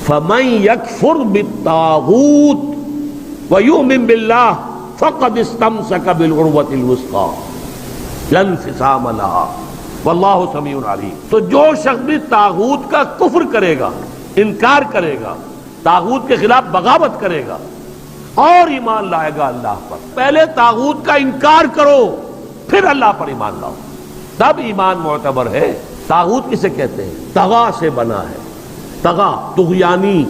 فمن یکفر بالطاغوت ویؤمن باللہ فقد استمسک بالعروۃ الوثقی لا انفصام لہا واللہ سمیع علیم۔ تو جو شخص بھی طاغوت کا کفر کرے گا، انکار کرے گا، طاغوت کے خلاف بغاوت کرے گا اور ایمان لائے گا اللہ پر، پہلے طاغوت کا انکار کرو پھر اللہ پر ایمان لاؤ، تب ایمان معتبر ہے۔ طاغوت کسے کہتے ہیں؟ طغا سے بنا ہے، طغا طغیانی۔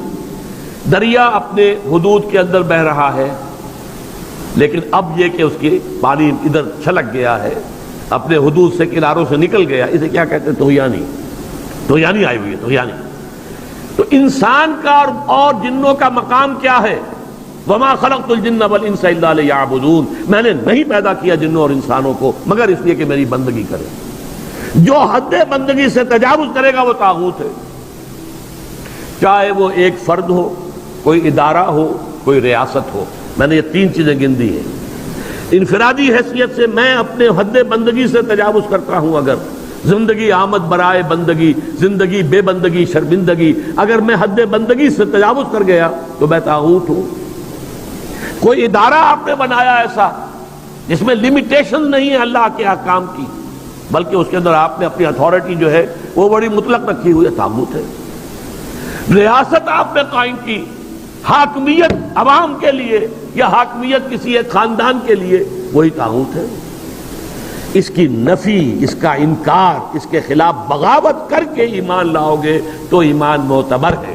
دریا اپنے حدود کے اندر بہ رہا ہے، لیکن اب یہ کہ اس کی پانی ادھر چھلک گیا ہے، اپنے حدود سے کناروں سے نکل گیا، اسے کیا کہتے ہیں؟ طغیانی۔ طغیانی آئی ہوئی ہے، طغیانی۔ تو انسان کا اور جنوں کا مقام کیا ہے؟ وما خلقت الجن والانس الا لیعبدون، میں نے نہیں پیدا کیا جنوں اور انسانوں کو مگر اس لیے کہ میری بندگی کرے۔ جو حد بندگی سے تجاوز کرے گا وہ طاغوت ہے، چاہے وہ ایک فرد ہو، کوئی ادارہ ہو، کوئی ریاست ہو۔ میں نے یہ تین چیزیں گن دی ہیں۔ انفرادی حیثیت سے میں اپنے حد بندگی سے تجاوز کرتا ہوں، اگر زندگی آمد برائے بندگی، زندگی بے بندگی شرمندگی، اگر میں حد بندگی سے تجاوز کر گیا تو میں طاغوت ہوں۔ کوئی ادارہ آپ نے بنایا ایسا جس میں لمیٹیشن نہیں ہے اللہ کے احکام کی، بلکہ اس کے اندر آپ نے اپنی اتھارٹی جو ہے وہ بڑی مطلق رکھی ہوئی ہے، طاغوت ہے۔ ریاست آپ نے قائم کی، حاکمیت عوام کے لیے یا حاکمیت کسی ایک خاندان کے لیے، وہی طاغوت ہے۔ اس کی نفی، اس کا انکار، اس کے خلاف بغاوت کر کے ایمان لاؤ گے تو ایمان معتبر ہے۔